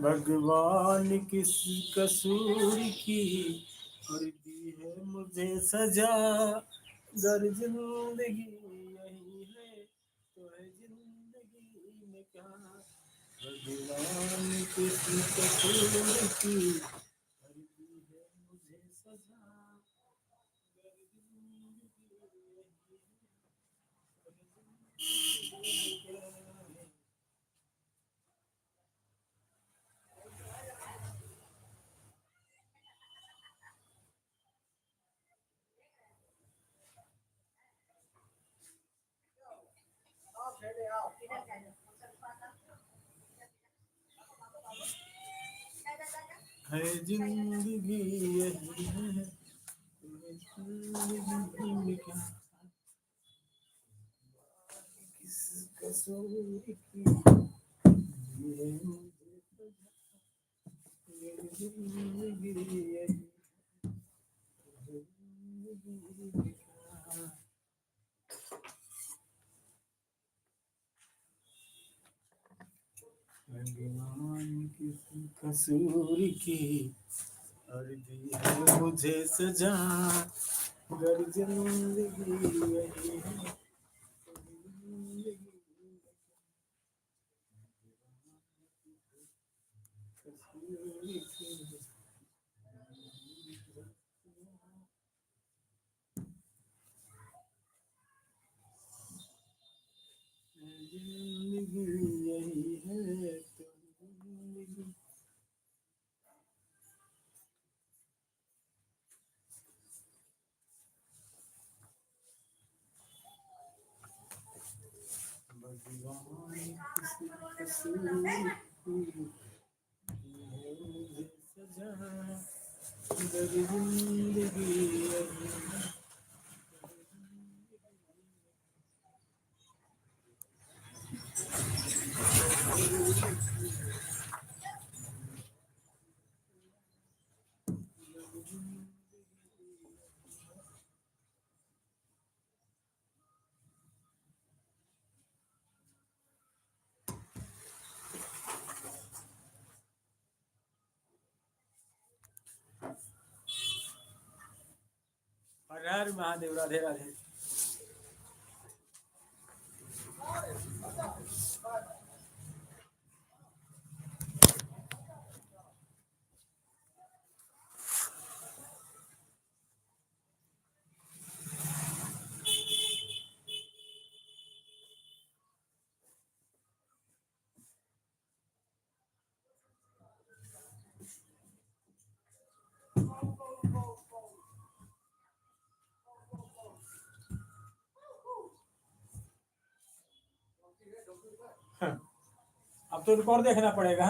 भगवान किस कसूर की और दी है मुझे सजा। अगर जिंदगी यही है तो है जिंदगी में क्या। भगवान किस कसूर की और दी है मुझे सजा। अगर जिंदगी यही है तो है जिंदगी में क्या। है जिंदगी यही है तो है जिंदगी में क्या। किस कसूर की ये मुझे सजा। ये जिंदगी यही तो है जिंदगी में क्या। भगवान किस कसूर की और दी है मुझे सजा। अगर जिंदगी यही है तो जिंदगी कसूर की। जिंदगी यही है तो जिंदगी। भगवान किसी कसूर की है मुझे सजा। अगर जिंदगी यही है। हर हर महादेव। राधे राधे। अब तो रिकॉर्ड देखना पड़ेगा।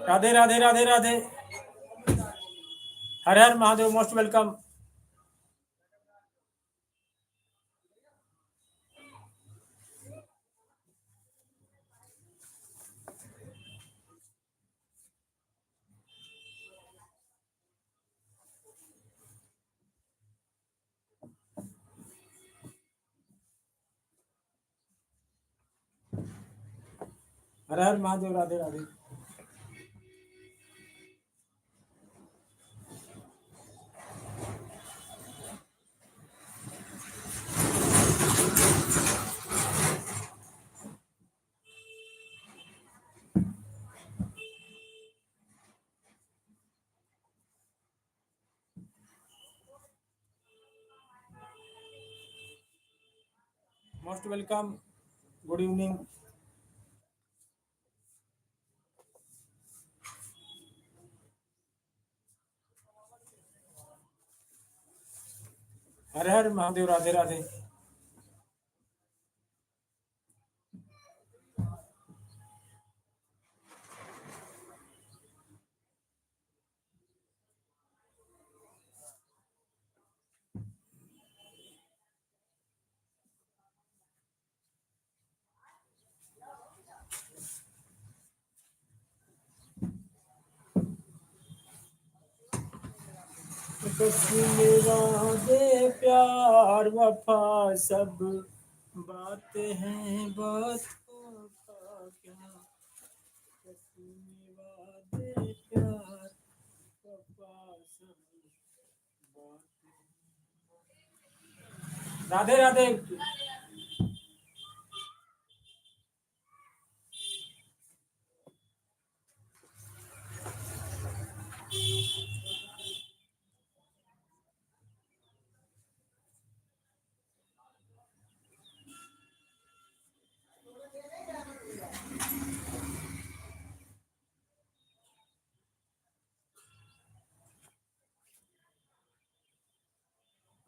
Radhe Radhe Radhe Radhe. Har Har Mahadev, most welcome. Har Har Mahadev, Radhe Radhe. Most welcome. Good evening. Har Har Mahadev, Radhe Radhe. मेरा दे प्यार वफा सब बातें हैं, बात का क्या। वादे प्यार वफा सब बातें। राधे राधे।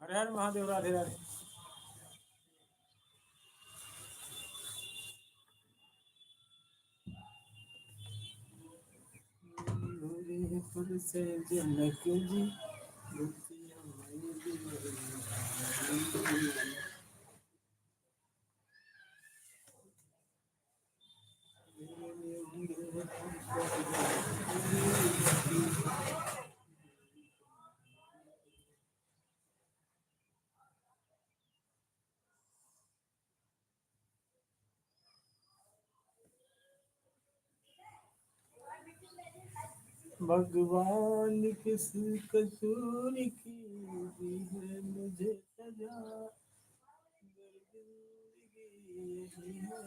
हर हर महादेव, राधे राधे। पर से जनक जी, दुतिया मई दी। भगवान किस कसूर की दी है मुझे सजा, अगर जिंदगी यही है,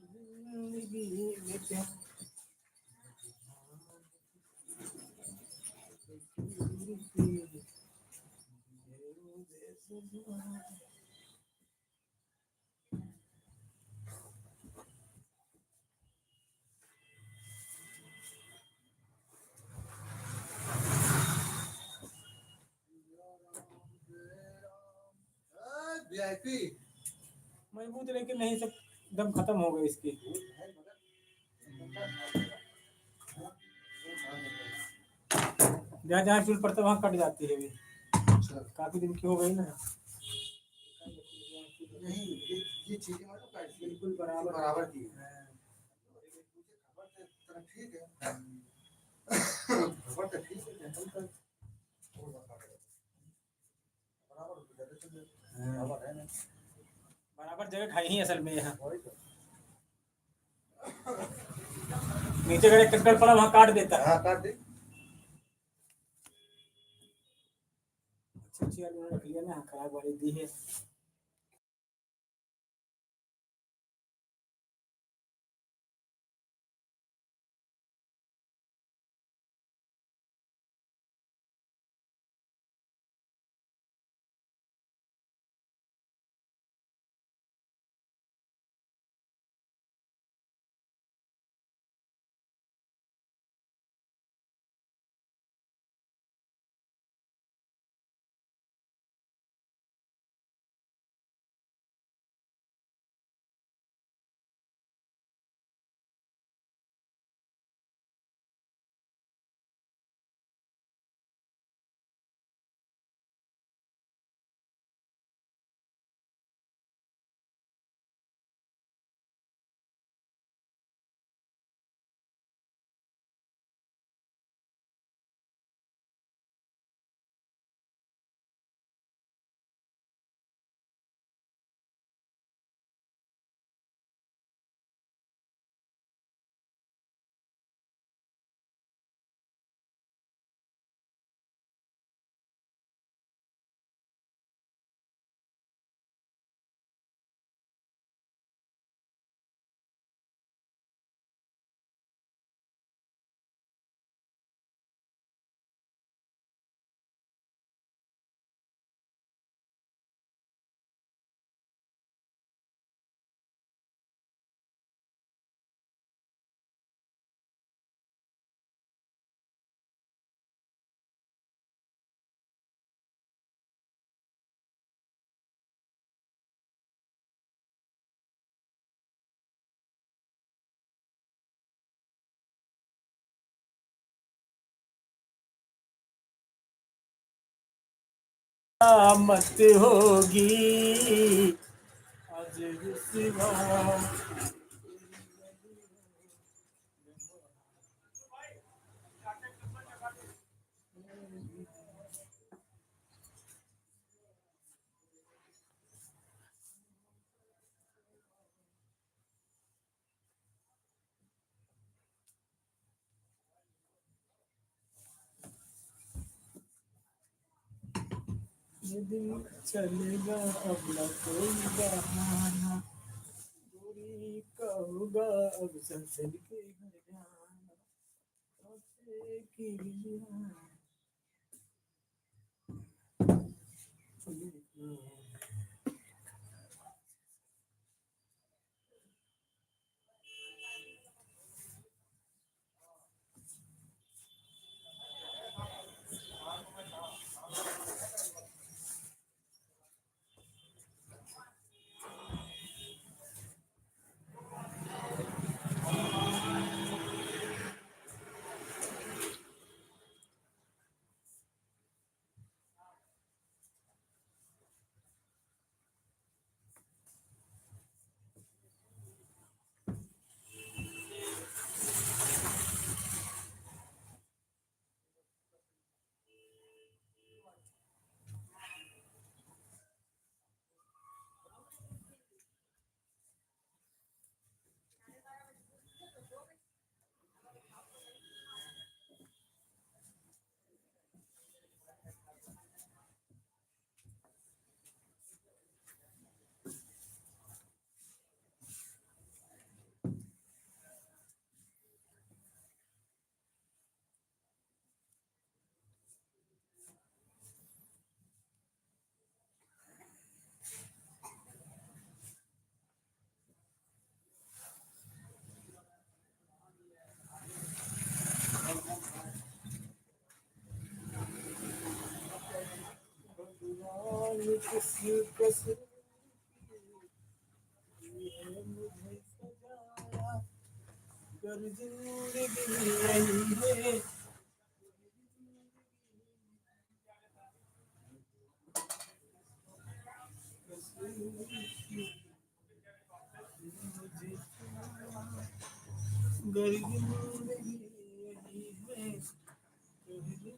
जिंदगी में क्या कसूर की है मुझे सजा। मजबूत लेकिन नहीं, सब दम खत्म हो गए इसके। जहाँ जहाँ चूल पड़ता वहाँ कट जाती है अभी। काफी दिन की हो गई ना। नहीं, ये चीजें मतलब बिल्कुल बराबर बराबर की है। ठीक है। खबर तो ठीक है। बराबर जगह खाई ही असल में यहाँ। नीचे का कंकड़ पड़ा वहाँ काट देता है। हाँ, काट दे। अच्छी अच्छी रख लिया ना, खराब वाली दी है। मत होगी आज रुसवा। ये दिन चलेगा अब न कोई बहाना, दूरी का होगा अब संसद के घर जाना, रास्ते की भगवान किसी कसम है मुझे सजाया, कर जिंदगी यही है। गर जिंदगी यही है, कर जिंदगी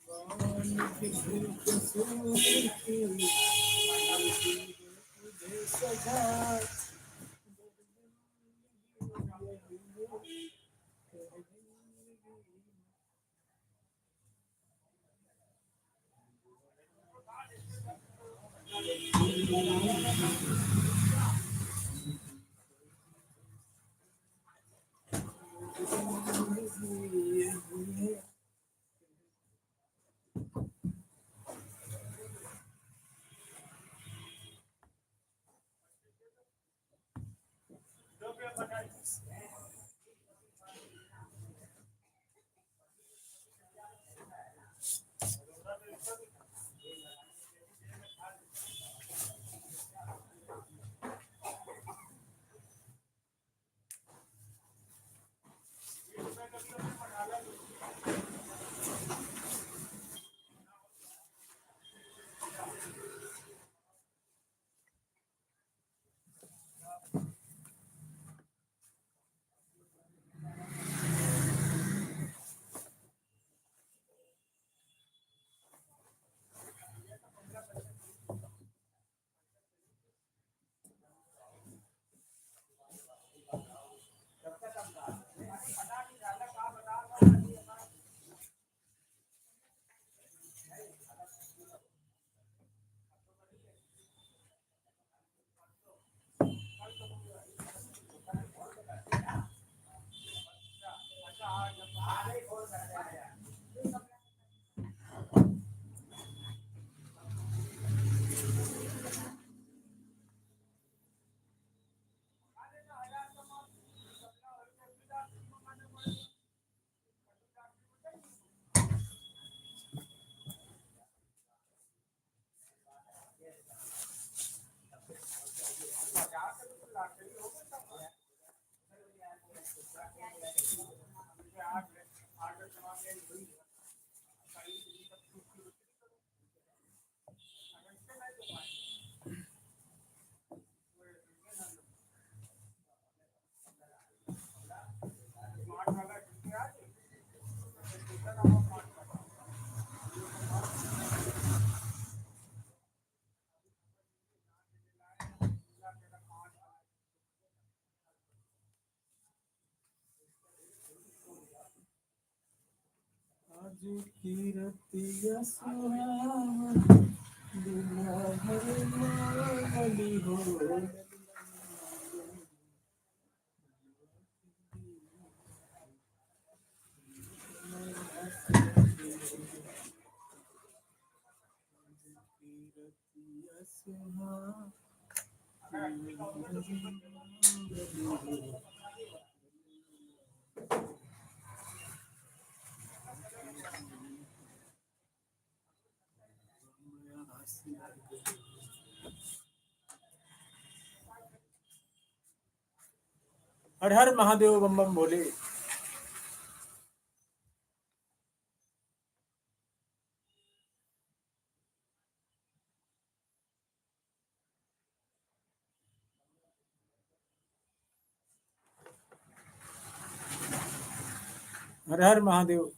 भगवान किसी कसम की मुझे सजा। आज की रतिया सुहावन दुनिया भर वाली हो रतिया सुहावन हर हर महादेव बम बम बोले। हर हर महादेव।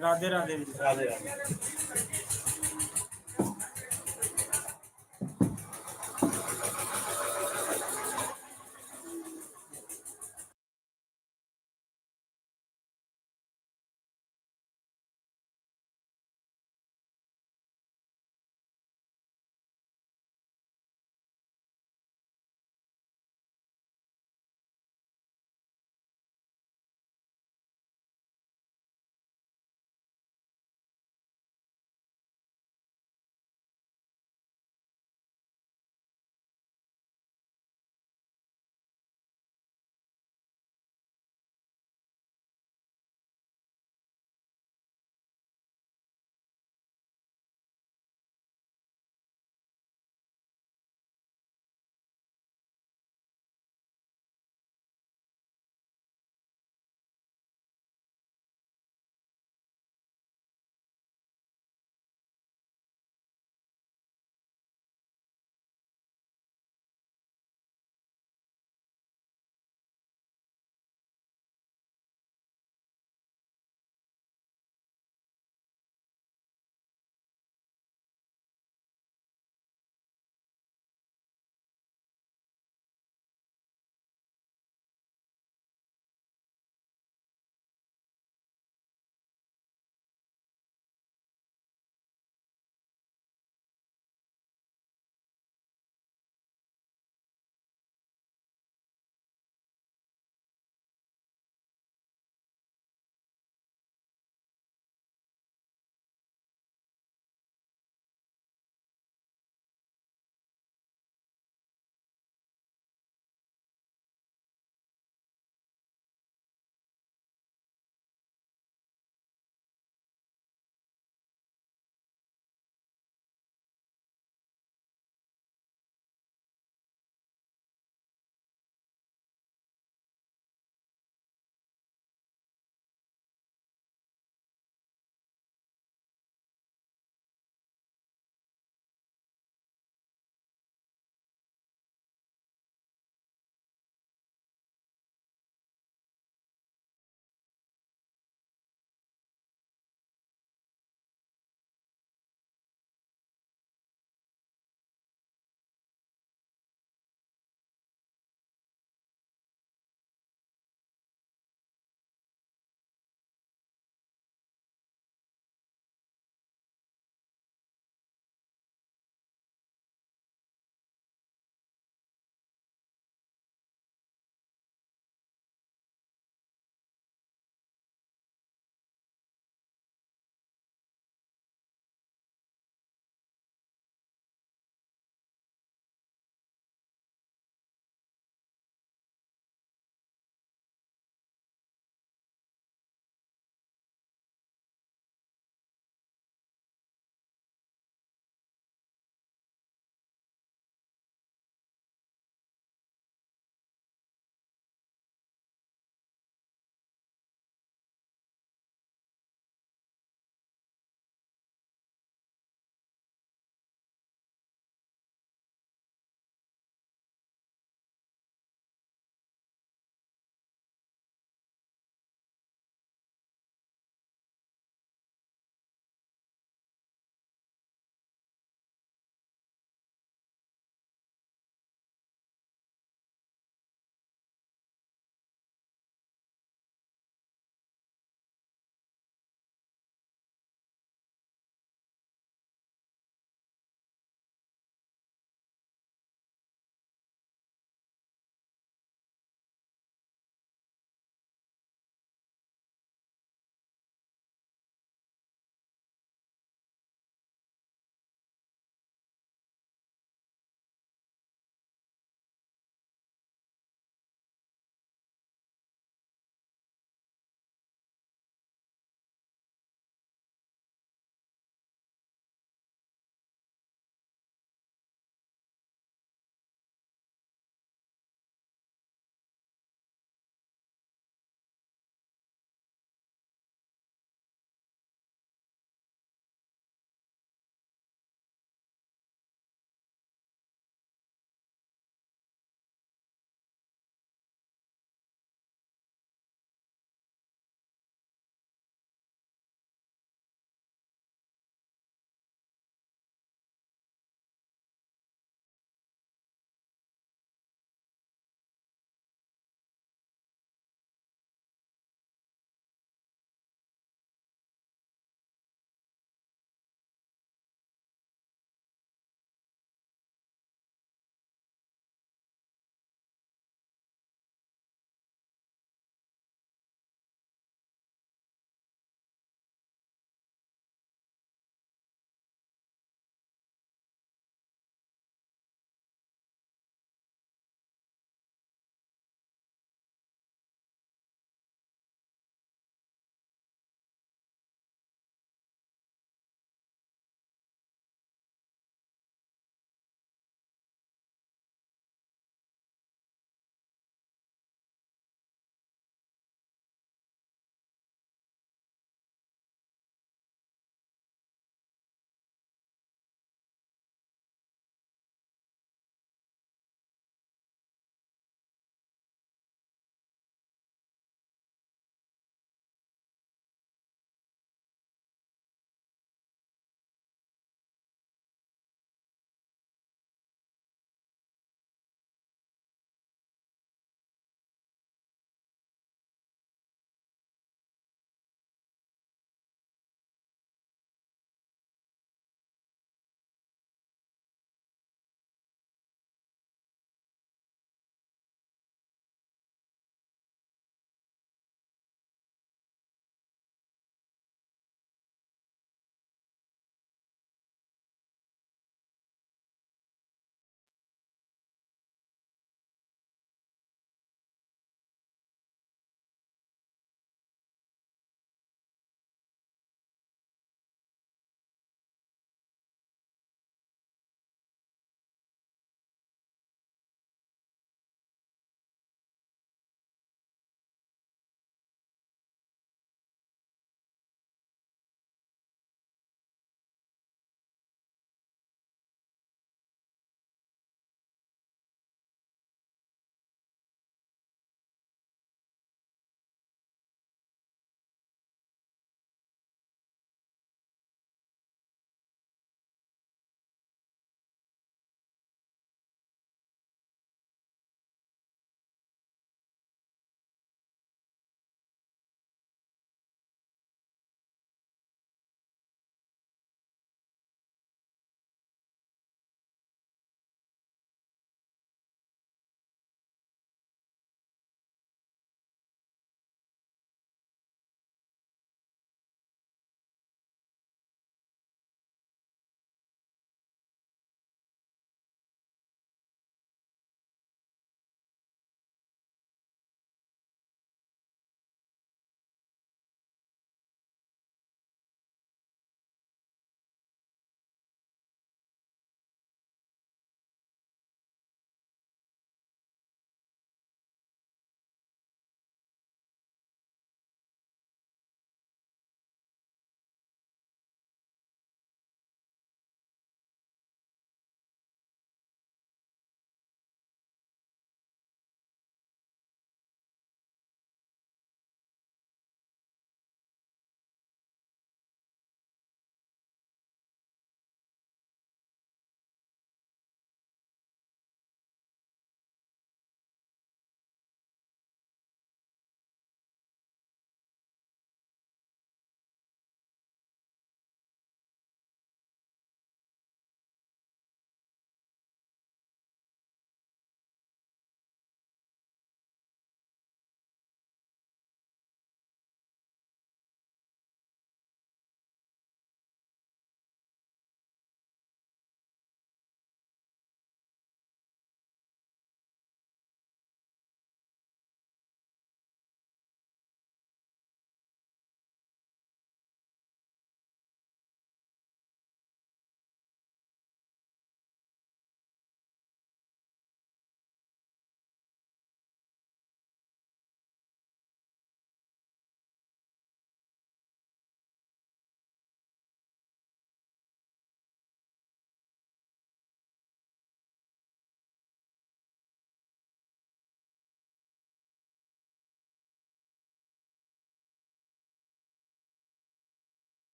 राधे राधे। राधे राधे।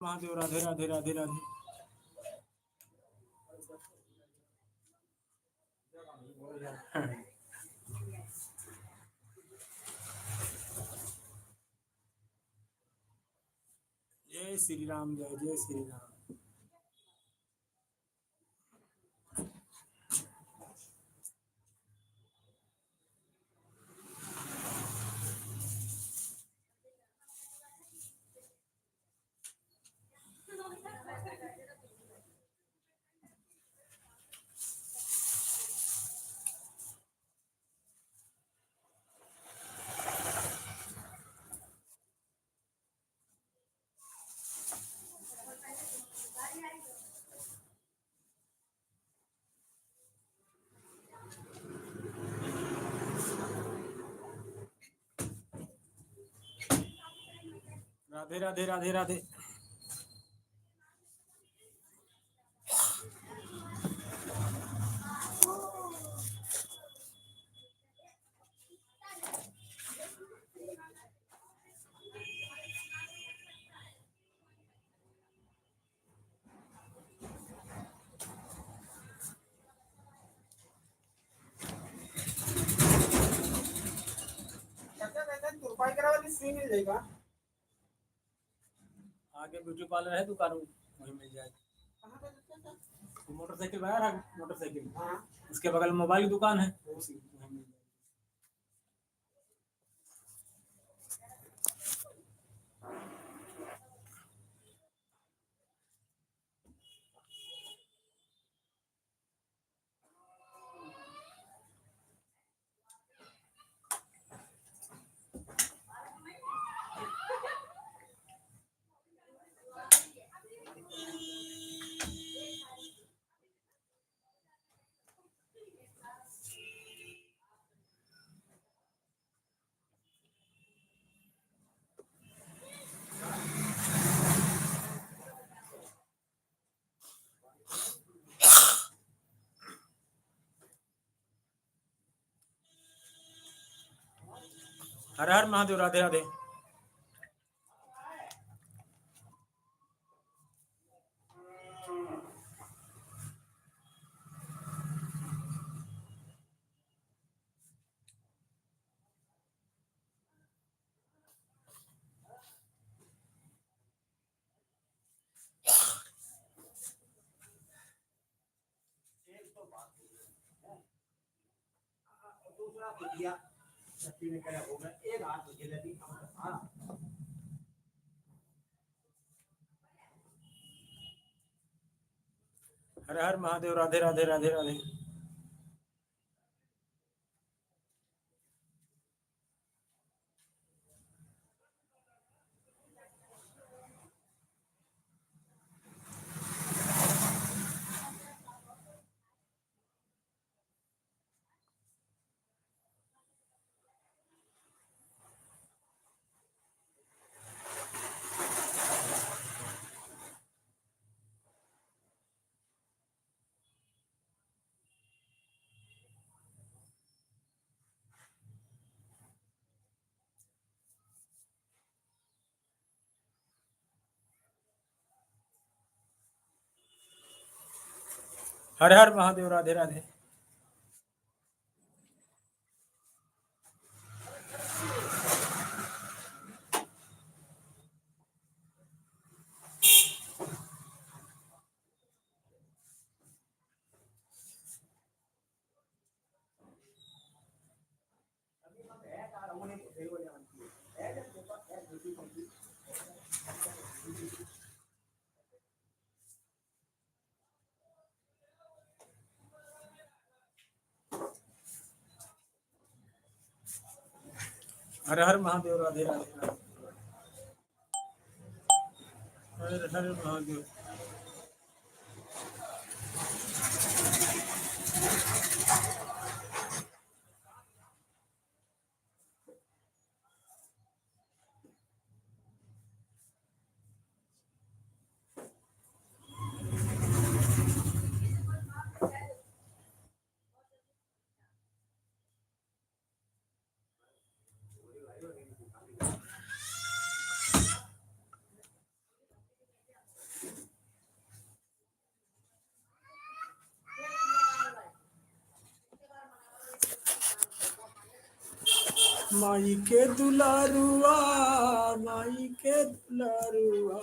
महादेव राधे राधे राधे राधे। जय श्री राम, जय जय श्री राम। राधे राधे राधे राधे। रुपये वाली सुई मिल जाएगा। आगे ब्यूटी पार्लर है दुकान, वहीं मिल जाएगा। तो मोटरसाइकिल बाहर है, मोटरसाइकिल उसके बगल में मोबाइल की दुकान है, उसी वहीं मिल जाएगा। हर हर महादेव, राधे राधे। दूसरा भुजिया छत्ती में क्या होगा, एक हाथ जलेबी खाऊंगा। हर हर महादेव, राधे राधे राधे राधे। हर हर महादेव, राधे राधे। हर हर महादेव, राधे राधे राधे। हर हर महादेव। माई के दुलारुआ, माई के दुलारुआ,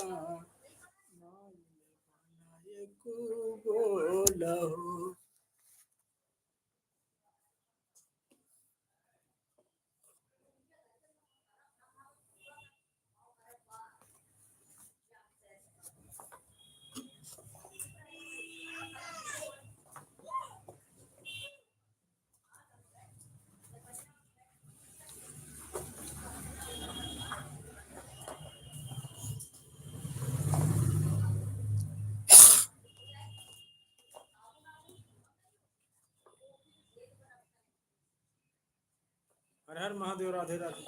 माई ने बनाए को बोला हो। हर हर महादेव, राधे राधे।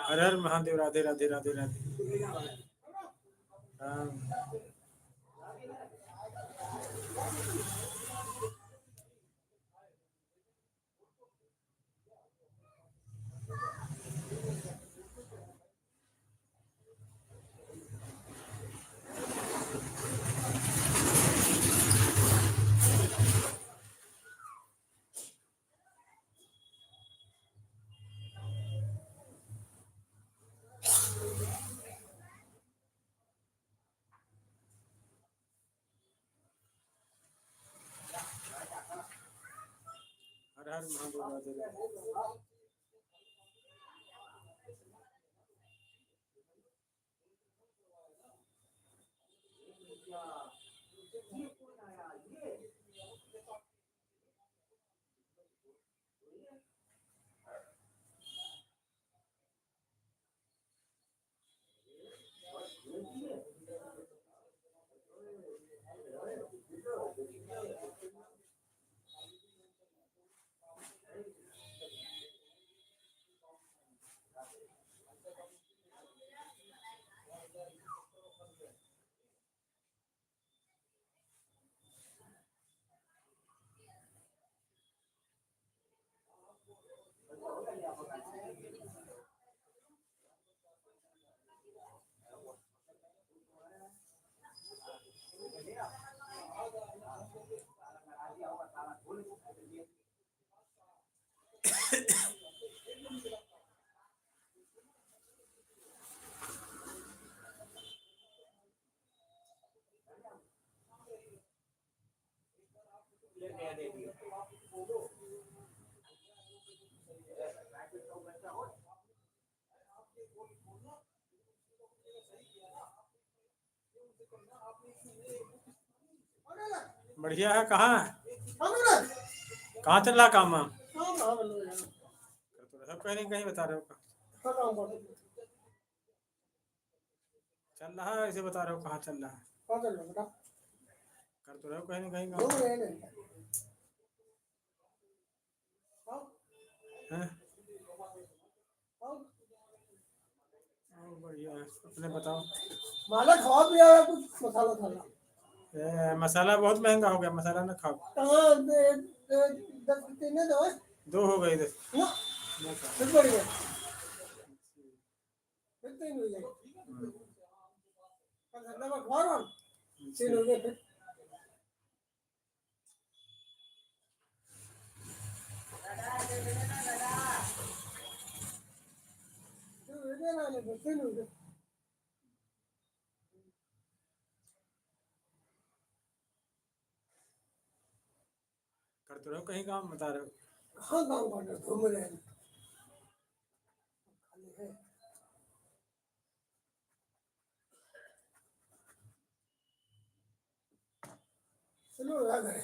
हर हर महादेव, राधे राधे, राधे राधे। हाँ। हर हर महादेव, राधे राधे। बढ़िया है। कहाँ है? कहाँ चल रहा काम वाम? तो सब कहीं नहीं कहीं बता रहे हो। चल रहा है ऐसे बता रहे हो, कहाँ चल रहा है? कर तो रहे हो कहीं नहीं कहीं काम। हैं? बढ़िया है। अपने बताओ। माला खाओ पिया कुछ मसाला खाना। मसाला बहुत महंगा हो गया, मसाला ना खाओ। दो हो गई 10। फिर बढ़ गया। फिर 3 हो गए। धंधा में खा रहा हूँ। 3 हो गए फिर। करते रहो कहीं काम बता रहे हो। हाँ काम कर रहे घूम रहे हैं। चलो याद है।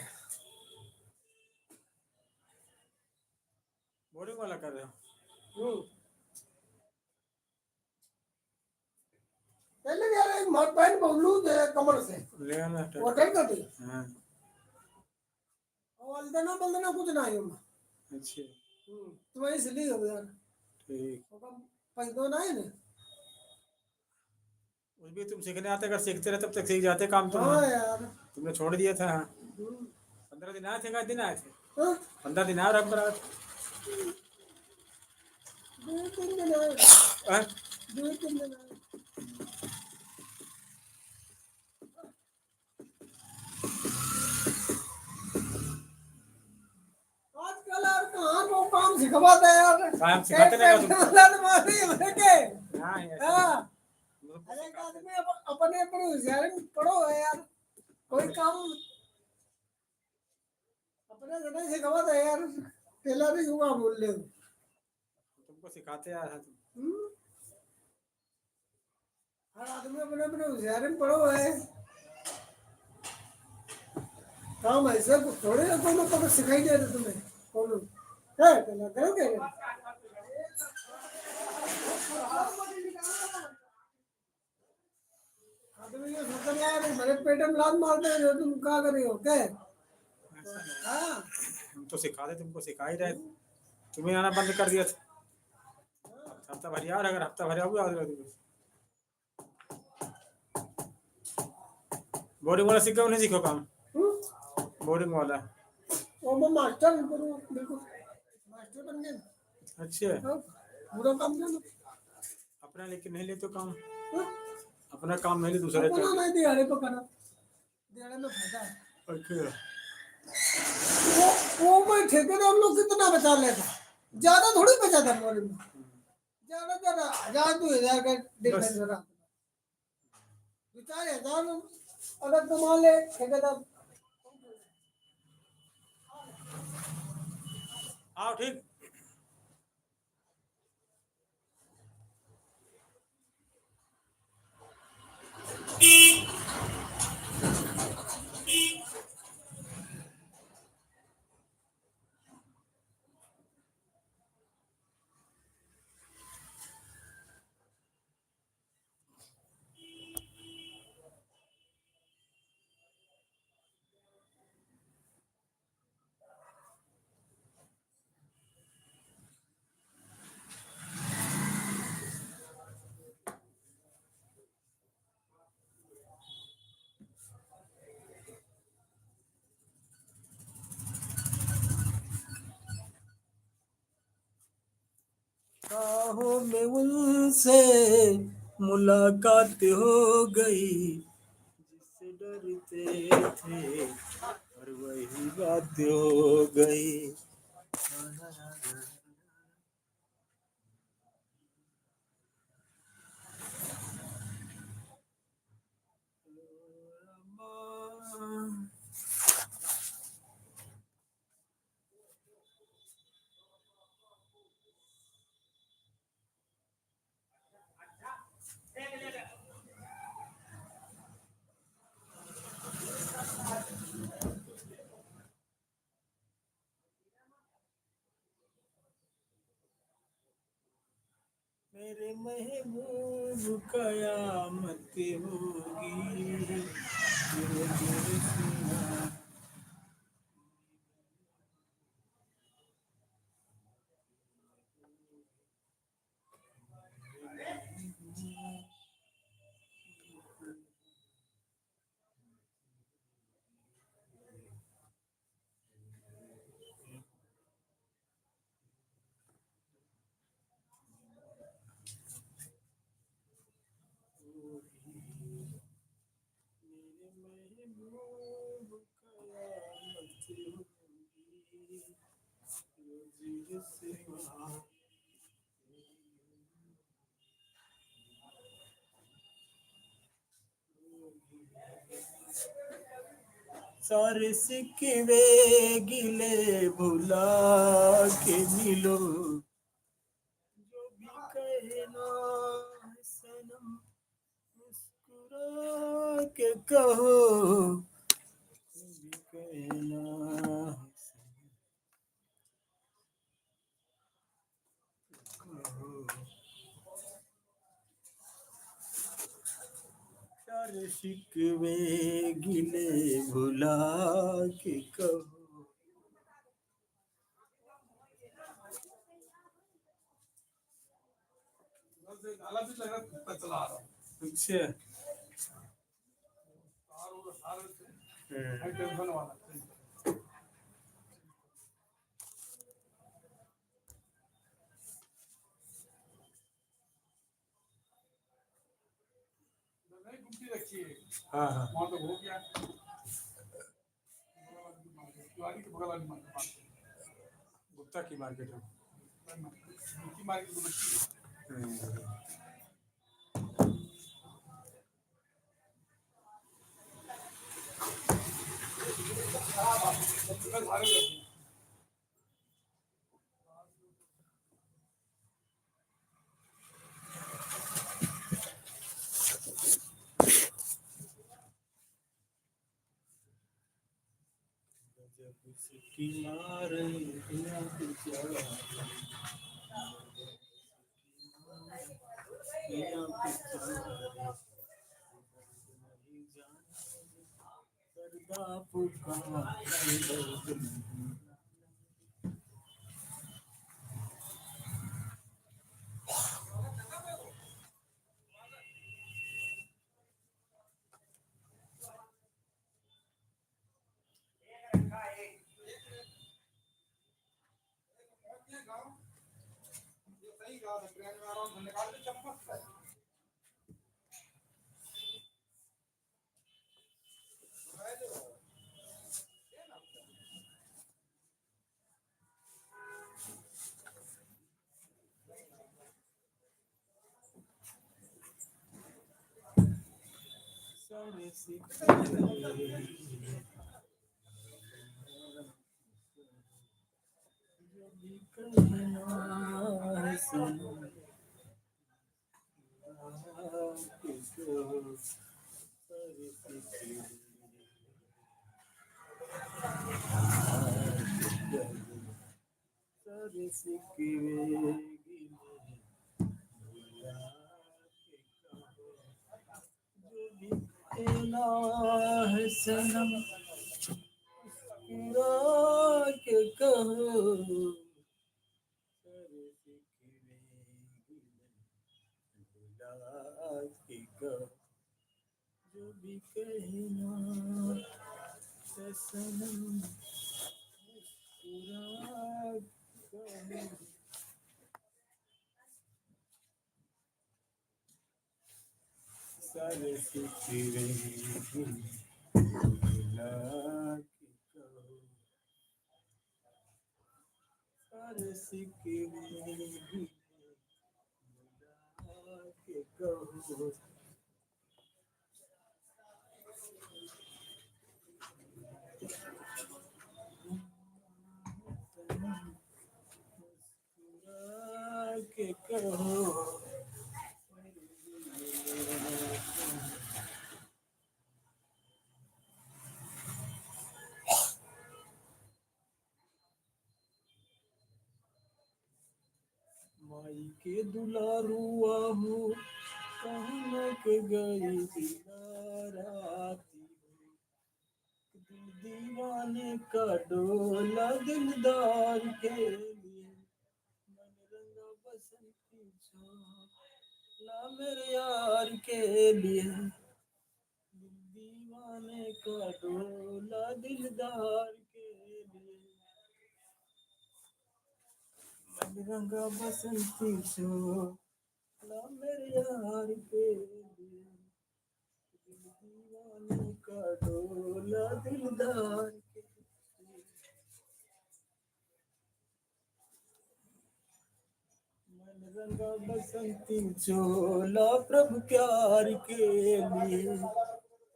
बोरिंग वाला कर रहे हो। पहले यार एक मत पैन बबलू दे कमर से ले आना होटल का थी। हाँ और अलदना बलदना कुछ ना है उसमें। अच्छा। तो वही इसलिए हो यार। ठीक। पैदो ना है ना। उस भी तुम सीखने आते, अगर सीखते रहे तब तक सीख जाते काम तुम। हाँ यार तुमने छोड़ दिया था। 15 दिन आए थे, क्या दिन आए थे? 15 दिन आए रब रात। 2-3 दिन आए। 2-3 दिन आए। आजकल यार कहाँ को काम सिखवाते हैं यार। काम सिखाते नहीं तुमको। हाँ हाँ। अरे एक आदमी अपने पर होशियारी पढ़ो है यार। कोई काम अपने से नहीं सिखवाते यार। टेलरिंग हुआ बोल ले। तुमको सिखाते यार तुम। हर आदमी अपने अपने होशियारी में पढ़ो है। काम ऐसे थोड़े ना कोई कभी सिखाई दे रहे तुम्हें। कौन है टेलर करोगे? आदमी ये सोचते हैं यार मेरे पेट में लात मारते हैं तुम क्या कर रही हो क्या? हाँ हम तो सिखा दे, तुमको सिखा ही रहे। तुम्हें आना बंद कर दिया था। हफ्ता भर यार, अगर हफ्ता भर आओगे बोरिंग वाला सीखो नहीं सीखो काम? बोरिंग वाला वो मैं मास्टर बिल्कुल मास्टर बन गया। अच्छा पूरा काम कर अपना, लेकिन नहीं ले तो काम। अपना काम नहीं ले दूसरे का। अपना नहीं दिहाड़ी पर करना, दिहाड़ी में फायदा है। अच्छा वो मैं ठेकेदार लोग कितना बचा लेता, ज्यादा थोड़ी बचाता मोरी में। ज्यादा ज्यादा 1000-2000 का डिफरेंस हो रहा। 2-4 हजार अगर कमा ले ठेकेदार। आओ ठीक। राहों में उनसे मुलाकात हो गई, जिससे डरते थे और वही बात हो गई। मेरे महबूब कयामत होगी धीरे धीरे सीना मेरे महबूब कयामत होगी धीरे सीना सारे सिकवे गिले भुला के मिलो जो भी कहना है सनम मुस्कुरा के कहो जो भी कहना है सनम कहो सारे शिकवे गिले भुला के कहो अच्छा हाँ हाँ गुप्ता की मार्केट है जब उसकी मार दुनिया की दुनिया की नहीं जाने पर्दा पुकार सारे सिकवे जो भी कहना है सनम के कहो सारे सिकवे सारे सिकवे गिले भुला के कहो जो भी कहना है सनम मुस्कुरा के कहो सारे सिकवे गिले भुला के कहो जो भी कहना है सनम मुस्कुरा कहो सारे सिकवे गिले भुला के कहो सारे सिकवे गिले भुला के कहो मुस्कुरा के कहो माई के दुलारुआ हूँ, कहना के गई दिलाराती हूँ। दिल दीवाने का डोला दिलदार के लिए, मन रंगा बसंती छोला मेरे यार के लिए। दिल दीवाने का डोला दिलदार के लिए, मन रंगा बसंती छोला मेरे यार के लिए। दिल दीवाने का डोला दिलदार के लिए, मन रंगा बसंती चोला प्रभु प्यार के लिए।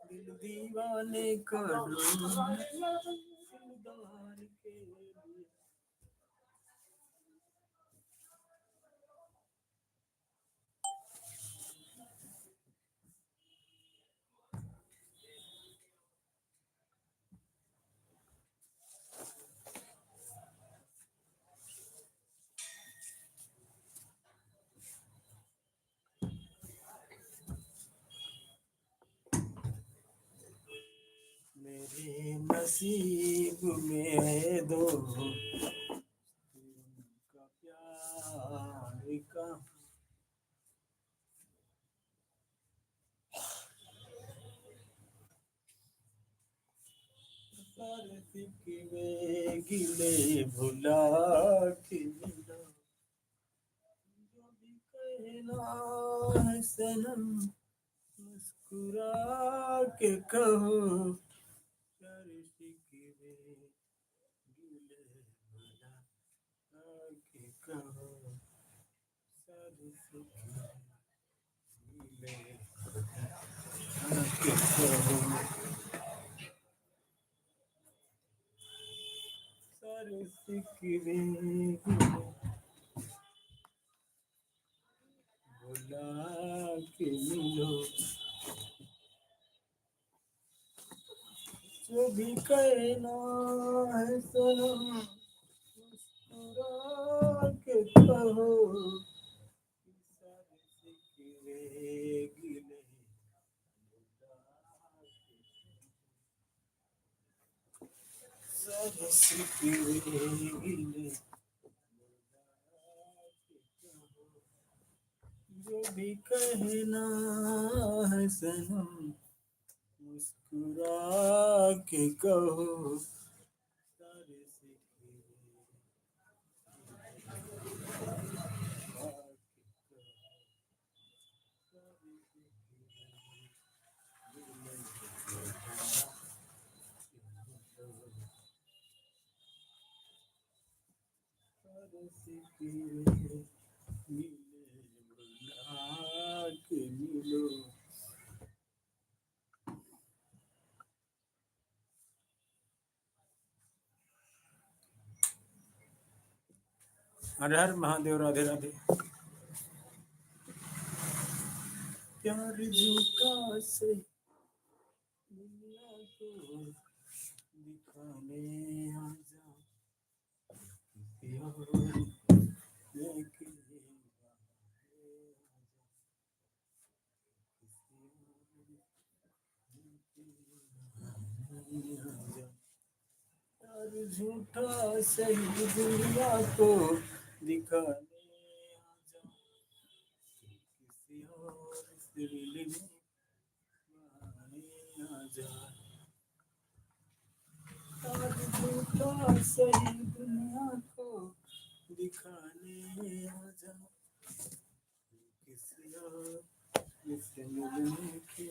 दिल दीवाने का डोला दिलदार के लिए। मेरे नसीब में है दो का प्यार का, सारे सिकवे गिले भुला के मिला। जो भी कहना है सनम, मुस्कुरा के कहो। सारे सिकवे गिले भुला के कहो। सारे सिकवे गिले भुला के कहो। सारे सिकवे गिले भुला के मिलो। जो भी कहना है सनम, मुस्कुरा के कहो। सारे सिकवे गिले भुला के, सारे सिकवे गिले भुला के कहो। जो भी कहना है सनम, मुस्कुरा के कहो। सारे सिकवे भुला के कहो। सारे सिकवे गिले भुला के कहो। सारे सिकवे गिले भुला के मिलो। हर हर महादेव, राधे राधे। प्यार झूठा से दुनिया को दिखाने आ जा, किसी और लेके बहाने आ जा, किसी और लेके बहाने आ जा। प्यार झूठा सही दुनिया को दिखाने आ जा, किसी और से मिलने बहाने आ जा। प्यार झूठा सही दुनिया को दिखाने आ जा, किसी और से मिलने के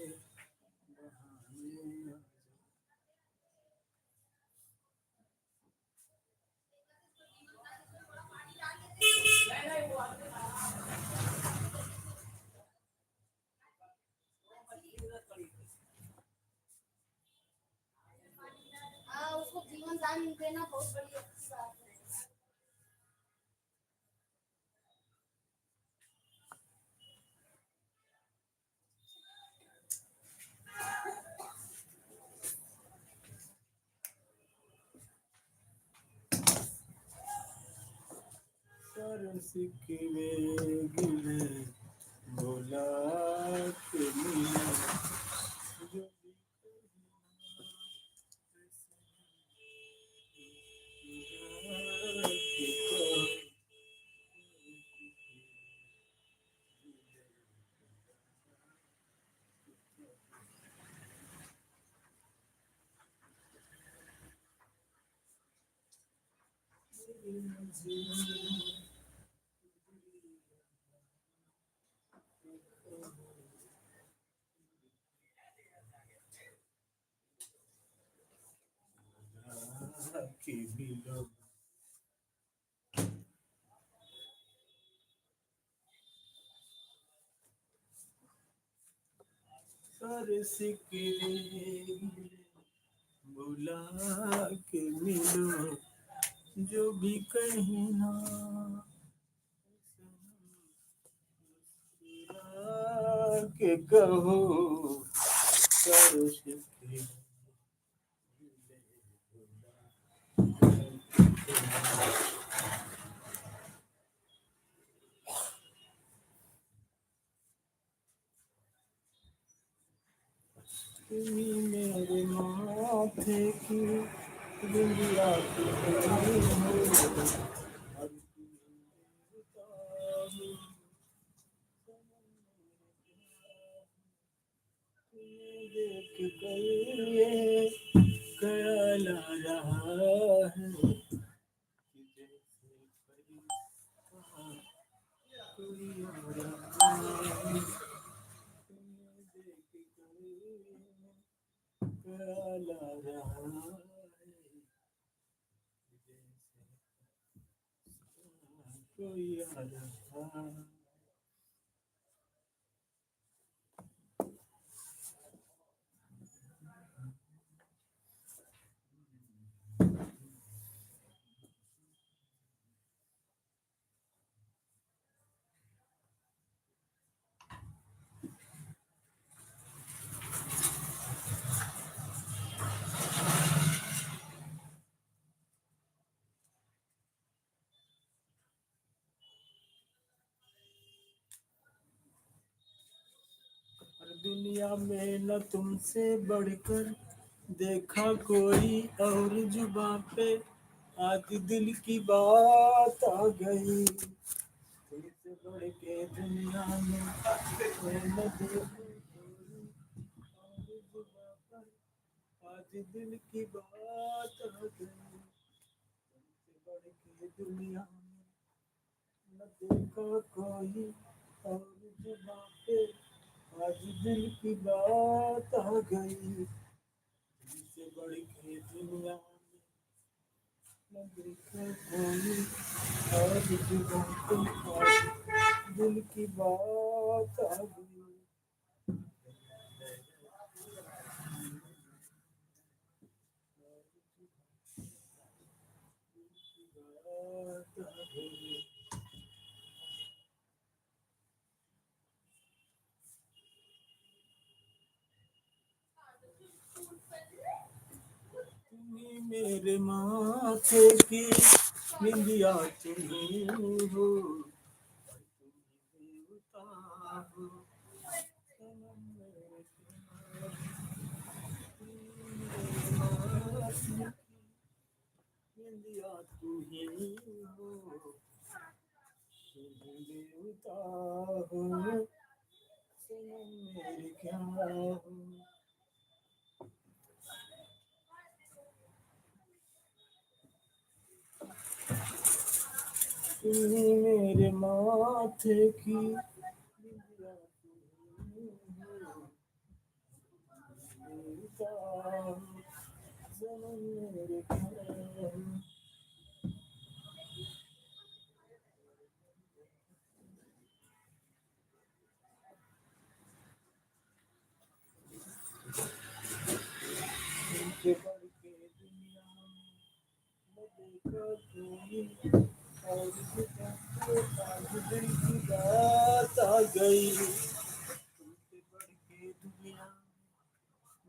बहाने आ जा। उसको जीवन दान देना बहुत बड़ी अच्छी बात है। तरस के गिले बुला के मिले जो भी के मिलो तरस के बुला के मिलो जो भी कहना के कहो तरस के तुम्ही मेरे माथे की बिंदिया की कली हो और तुम्हें देख कर ये ख्याल आ रहा है कि जैसे फरिश्ता कोई आ रहा है तुम्हें देख कर ख्याल आ रहा है कि जैसे कोई आ रहा है और दुनिया में न तुमसे बढ़कर देखा कोई और जुबां पे आज दिल की बात आ गई तुमसे बढ़ के दुनिया में मैं न देखा कोई और जुबां पर आज दिल की बात आ गई तुमसे बढ़ के दुनिया में न देखा कोई और जुबां पे आज दिल की बात आ गई तुमसे बढ़ के दुनिया में न देखा कोई और जुबां पे आज दिल की बात आ गई बात आ गई तुम्ही मेरे माथे की निंदिया तुम्ही हो तुम्ही देवता हो सनम मेरे प्यार तुम्ही मेरे माथे की निंदिया तुम्ही हो तुम्ही देवता हो सनम मेरे क्या हो तुम्ही मेरे माथे की निंदिया तुम्ही हो देवता हो सनम मेरे क्या हो तुमसे बढ़ के दुनिया में न देखा कोई और जुबां पे आज दिल की बात आ गई तुमसे बढ़ के दुनिया में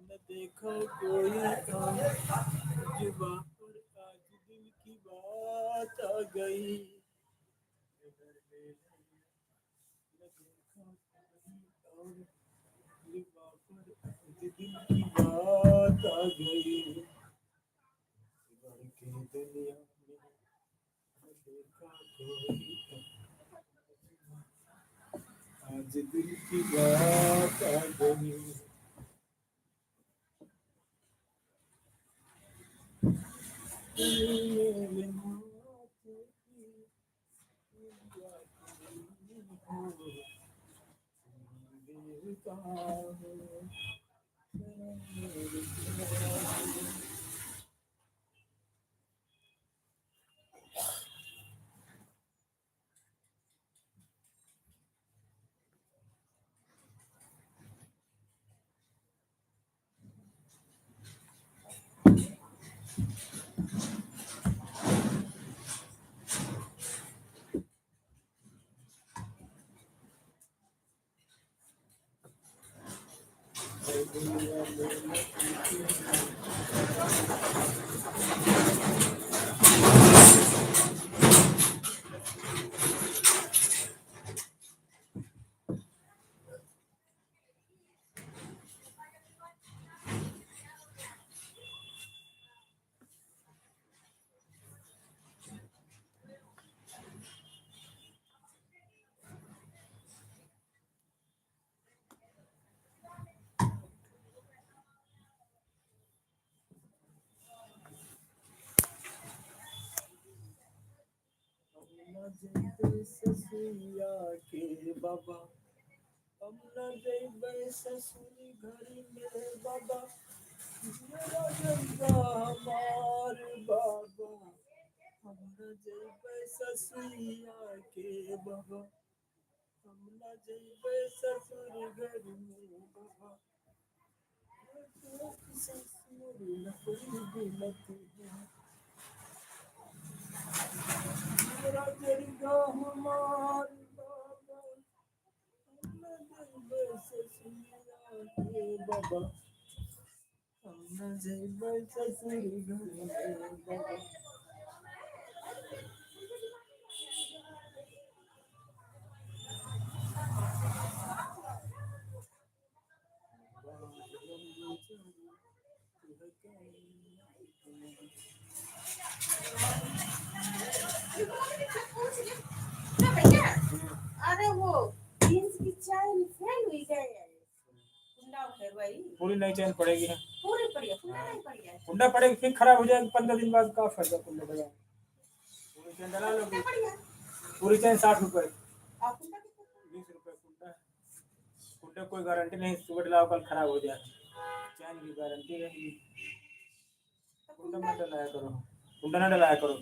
न देखा कोई और जुबां पर आज दिल की बात आ गई और लिफाफर दिल की बात आ गई बढ़ के दुनिया में देखा कोई आज दिल की बात आ गई मेरे माथे की ससुरिया के बाबा हम न जइबै ससुरी घर में बाबा मेरा जइबा हमार बाबा हम न जइबै ससुरिया के बाबा हम न जइबै ससुर घर में बाबा ससुर लकड़ी बिलत है मेरा जइबा हमार बाबा हम न जइबै ससुरिया के बाबा हम न जइबै ससुर घर में बाबा अरे वो जीन्स की चैन फेल हुई है कुंडा उठे भाई पूरी नई चैन पड़ेगी ना पूरी पड़ी है कुंडा नहीं पड़ी है कुंडा पड़ेगी फिर खराब हो जाएगी 15 दिन बाद का फायदा कुंडा पड़ेगा पूरी चैन डला लोगे पड़ी है पूरी चैन 60 रुपए और कुंडा कितना 20 रुपए कुंडा कुंडे कोई गारंटी नहीं सुबह डलाओ कल खराब हो जाए चैन की गारंटी रहेगी कुंडा मत डलाया करो कुंडा ना डलाया करो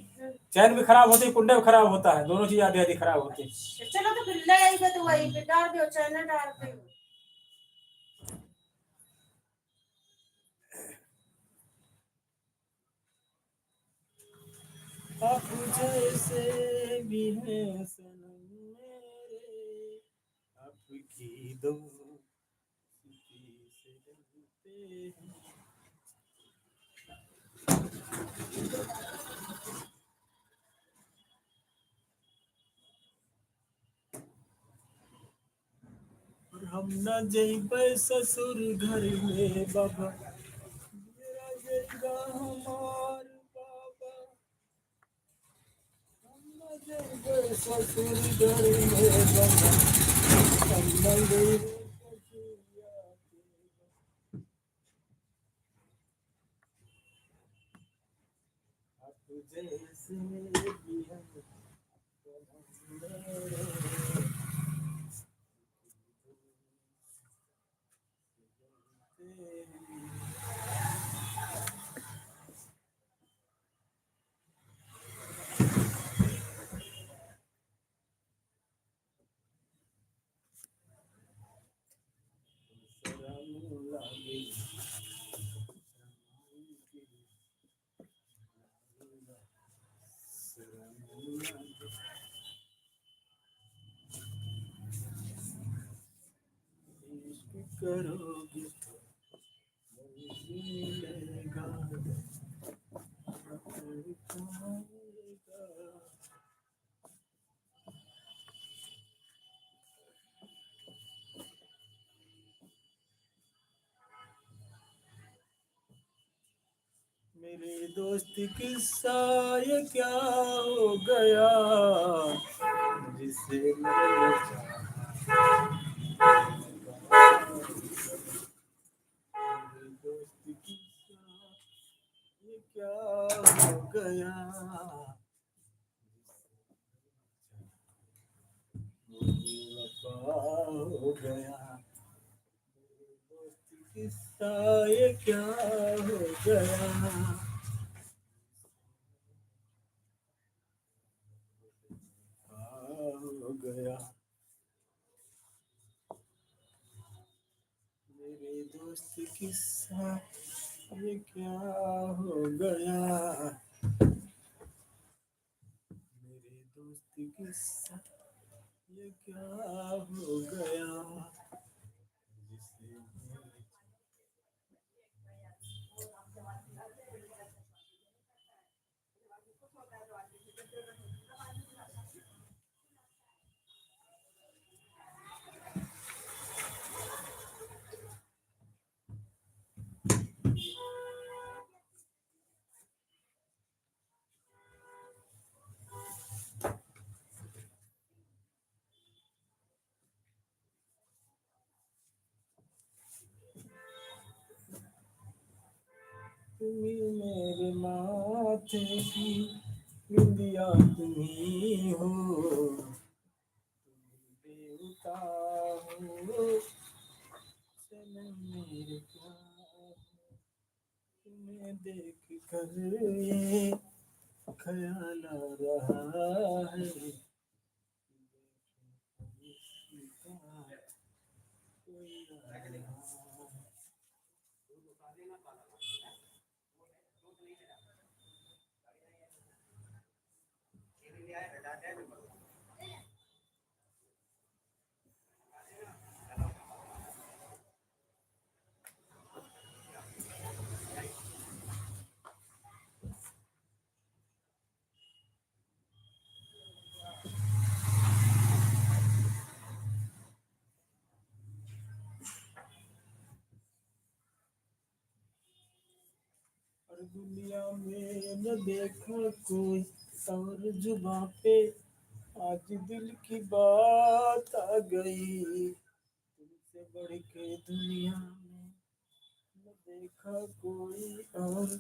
चैन भी खराब होती है कुंडा भी खराब होता है दोनों चीज आधी आधी खराब होती है चलो तो फिर ले आई तो वही पे डाल दो चैन डाल दो आप जैसे भी हैं सनम मेरे आपकी दोस्ती से डरते हैं और हम न जइबै ससुर घर में बाबा मेरा जइबा हमार बाबा हम न जइबै ससुर घर में बाबा हम न जइबै ससुरिया के आप जैसे भी हैं सनम मेरे करोगे तो मिलेगा मेरे दोस्त किस्सा ये क्या हो गया जिसे मैंने मेरे दोस्त किस्सा ये क्या हो गया वफा हो गया मेरे दोस्त किस्सा ये क्या हो गया हो गया मेरे दोस्त किस्सा ये क्या हो गया मेरे दोस्त किस्सा ये क्या हो गया जिसे तुम्ही मेरे माथे की बिंदिया तुम्ही हो तुम देवता हो सनम मेरे प्यार तुम्हें देख कर ये ख्याल आ रहा है कोई आ रहा है और दुनिया में न देखा कोई और जुबा पे आज दिल की बात आ गई तुमसे बढ़ के दुनिया में न देखा कोई और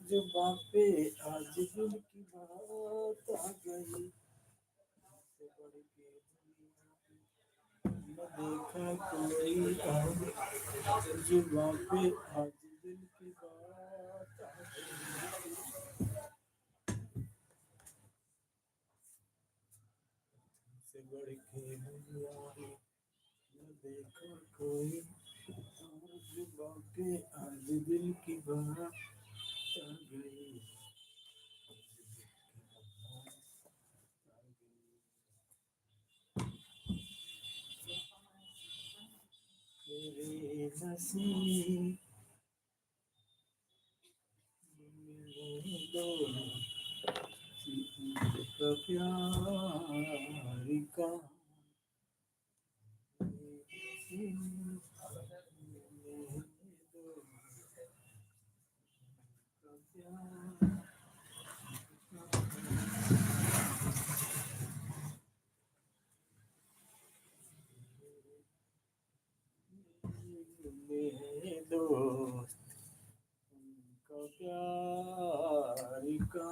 जुबा पे आज दिल की बात आ गई तुमसे बढ़ के दुनिया में न देखा कोई और जुबा पे आज दिल की बात आ गई से बढ़ के दुनिया में न देखा कोई और जुबा पे आज दिल की बात आ गई मेरे नसीब मेरे दोस्त का प्यार का मेरे दोस्त का प्यार का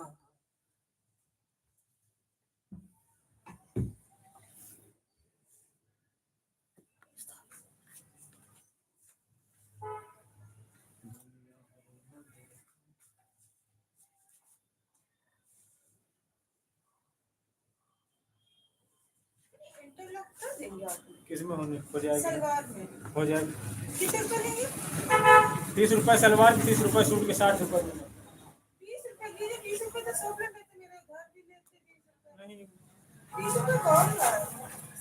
इंटरलॉक कर देंगे आप किसमें हो जाएगी सलवार में हो जाएगी कितने रुपए लेंगे 30 रुपए सलवार 30 रुपए सूट के 60 रुपए 20 रुपए लीजिए 20 रुपए तो सब में लेते मेरे घर भी लेते 20 रुपए नहीं 20 रुपए कौन रहा है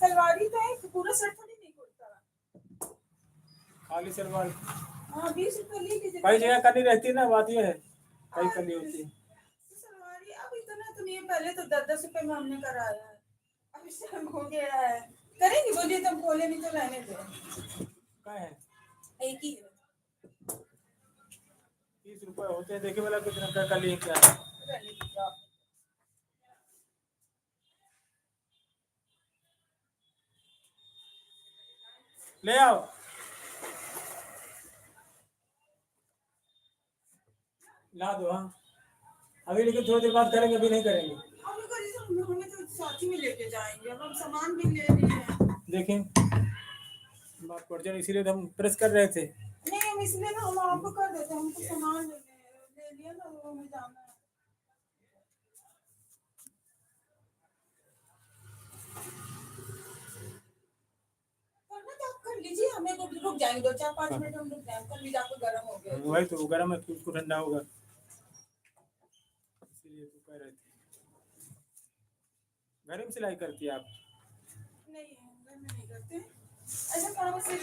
सलवार ही तो है पूरा शर्ट थोड़ी नहीं कुर्ता खाली सलवार हाँ 20 रुपए ले लीजिए कई जगह करनी रहती है ना बात ये है कई करनी होती है तो सलवार ही अब इतना तो नहीं है पहले तो 10-10 रुपए में हमने कराया है अब इससे हम हो गया है करेंगे बोलिए तो हम खोले नहीं तो रहने दे क्या है एक ही है 30 रुपए होते हैं, देखे वाला कितना का कल ही क्या है। रहने दीजिए आप। ले आओ। ला दो हाँ। अभी लेकिन थोड़ी देर बाद करेंगे, अभी नहीं करेंगे। अभी करिए तो हमें तो साथ ही में लेके जाएंगे, अब हम सामान भी ले लिए हैं। देखें, बात पड़ जाए, इसीलिए तो हम प्रेस कर रहे थे। नहीं हम इसलिए ना हम आपको कर देते हैं, हमको सामान ले लिया ना, वो हमें जाना है। करना तो आप कर लीजिए, हमें को रुक जाएंगे 2 4 5 मिनट, हम रुक जाएंगे, कल भी जाकर गर्म हो गया तो। वही तो गर्म है, उसको ठंडा होगा, इसीलिए तो कह रहे थे। घर में सिलाई करती है आप? नहीं घर में नहीं करते, ऐसा काम से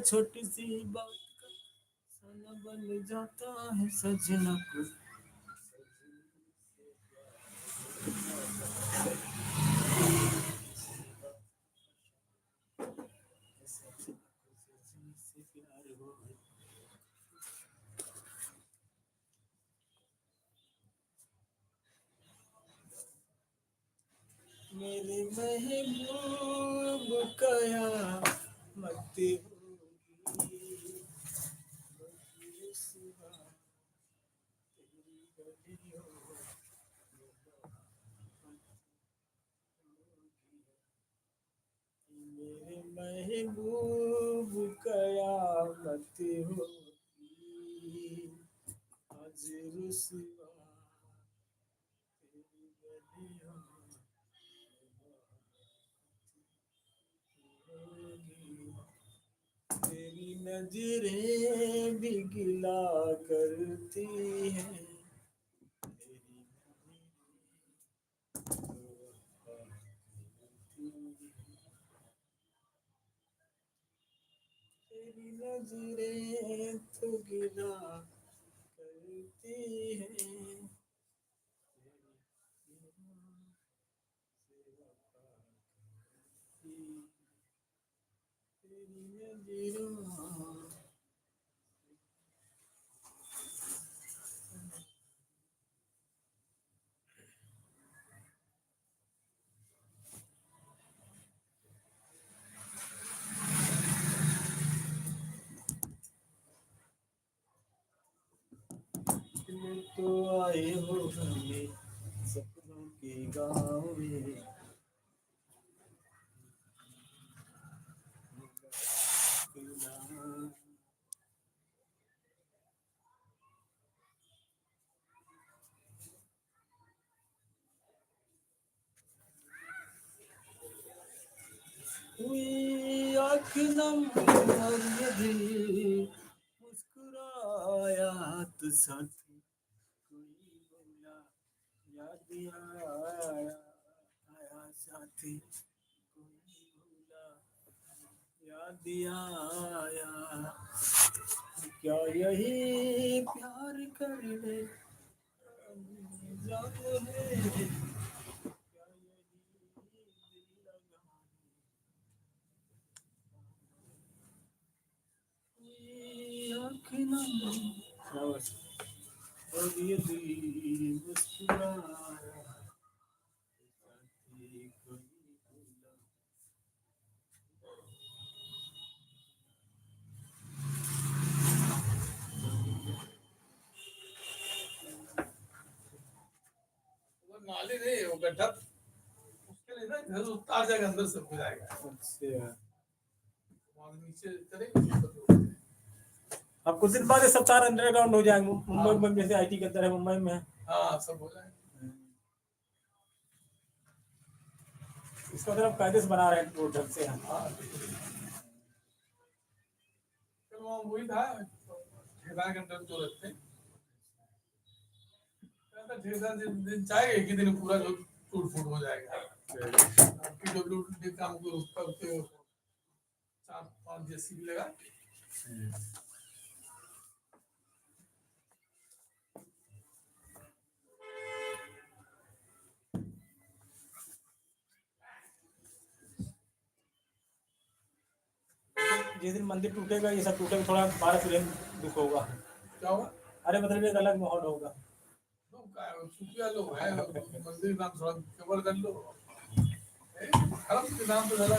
छोटी सी बात का सना बन जाता है सजना को। से प्यार हो मेरे महबूब कया मत होगी सिवा तेरी गलियों मेरे महबूब कयामत होगी आज रुसवा तेरी गलियों होगी तेरी नजरें भी गिला करती हैं तेरी तेरी नजरें तो गिला करती हैं तेरी नजरों तुम तो आए हो हमें सपनों के गाँव में हुई आँख नम और ये दिल मुस्कुराया तो साथी कोई बोला याद आया आया साथी कोई बोला याद आया क्या यही प्यार करने जाम है क्या यही दिल लगाने कोई आँख नम और ये दिल मुस्कुराया साथी कोई बोला वो नाली नहीं है, वो गड्ढा उसके लिए ना घर उतार जाएगा, अंदर से हो जाएगा। अच्छा वहाँ नीचे करेंगे अब कुछ दिन बाद ये सब सारे अंडरग्राउंड हो जाएंगे मुंबई में जैसे आईटी के अंदर है मुंबई में है। हाँ सब हो जाएगा। इसका मतलब कायदे से बना रहे हैं वो ढंग से हाँ फिर वहाँ वही था ठेकेदार के अंदर जो रहते हैं, कहता ठेकेदार दिन चाहेगा एक ही दिन पूरा जो टूट फूट हो जाएगा। PWD काम को उस पर 4-5 JCB लगा जिस दिन मंदिर टूटेगा ये सब टूटेगा थोड़ा बारह फिर दुख होगा। क्या हुआ? अरे मतलब एक अलग माहौल होगा। लोग का है, सुखिया लोग है, मंदिर नाम थोड़ा कवर कर लो, धर्म के नाम पे ज़्यादा